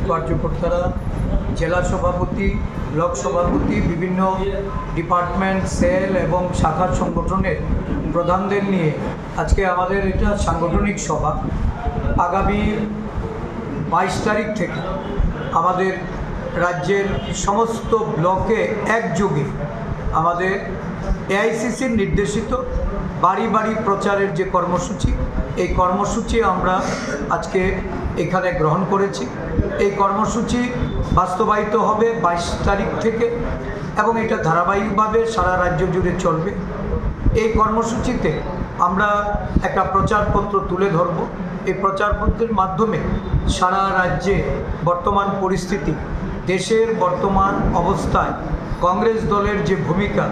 কার্যকর্তারা, জেলা সভাপতি, ব্লক সভাপতি, বিভিন্ন ডিপার্টমেন্ট, সেল এবং শাখা সংগঠনের প্রধানদের নিয়ে আজকে আমাদের এটা সাংগঠনিক সভা। আগামী 22 তারিখ থেকে আমাদের রাজ্যের সমস্ত ব্লকে একযোগে আমাদের এআইসিসির নির্দেশিত বাড়ি বাড়ি প্রচারের যে কর্মসূচি, এই কর্মসূচি আমরা আজকে এখানে গ্রহণ করেছি। এই কর্মসূচি বাস্তবায়িত হবে 22 তারিখ থেকে এবং এটা ধারাবাহিকভাবে সারা রাজ্য জুড়ে চলবে। এই কর্মসূচিতে আমরা একটা প্রচারপত্র তুলে ধরব। এই প্রচারপত্রের মাধ্যমে সারা রাজ্যে বর্তমান পরিস্থিতি, দেশের বর্তমান অবস্থায় কংগ্রেস দলের যে ভূমিকা,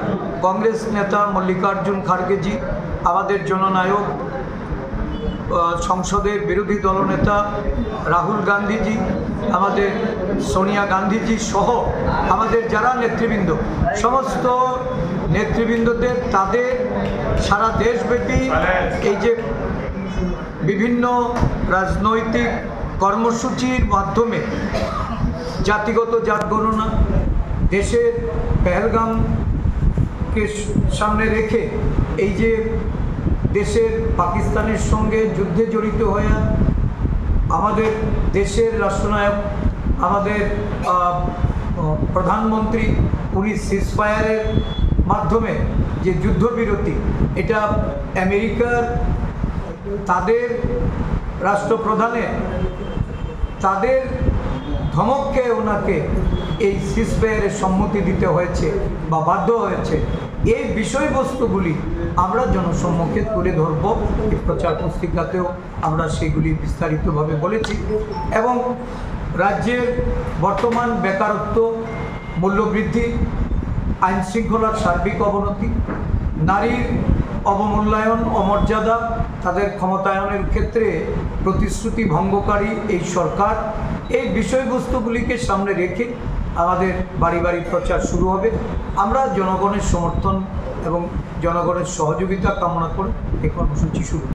কংগ্রেস নেতা মল্লিকার্জুন খাড়গেজি, আমাদের জননায়ক সংসদের বিরোধী দলনেতা রাহুল গান্ধীজি, আমাদের সোনিয়া গান্ধীজি সহ আমাদের যারা নেতৃবৃন্দ, সমস্ত নেতৃবৃন্দদের তাদের সারা দেশব্যাপী এই যে বিভিন্ন রাজনৈতিক কর্মসূচির মাধ্যমে জাতিগত জাতগণনা, দেশের পেহেলগামকে সামনে রেখে এই যে দেশের পাকিস্তানের সঙ্গে যুদ্ধে জড়িত হয়ে আমাদের দেশের রাষ্ট্রনায়ক, আমাদের প্রধানমন্ত্রী, উনি সিজফায়ারের মাধ্যমে যে যুদ্ধবিরতি, এটা আমেরিকার তাদের রাষ্ট্রপ্রধানের তাদের ধমককে ওনাকে এই সিজফায়ারের সম্মতি দিতে হয়েছে বা বাধ্য হয়েছে। এই বিষয়বস্তুগুলি আমরা জনসম্মুখে তুলে ধরব। এই প্রচার পুস্তিকাতেও আমরা সেগুলি বিস্তারিতভাবে বলেছি এবং রাজ্যের বর্তমান বেকারত্ব, মূল্যবৃদ্ধি, আইনশৃঙ্খলার সার্বিক অবনতি, নারীর অবমূল্যায়ন, অমর্যাদা, তাদের ক্ষমতায়নের ক্ষেত্রে প্রতিশ্রুতি ভঙ্গকারী এই সরকার, এই বিষয়বস্তুগুলিকে সামনে রেখে আমাদের বাড়ি বাড়ি প্রচার শুরু হবে। আমরা জনগণের সমর্থন এবং জনগণের সহযোগিতা কামনা করে এই কর্মসূচি শুরু।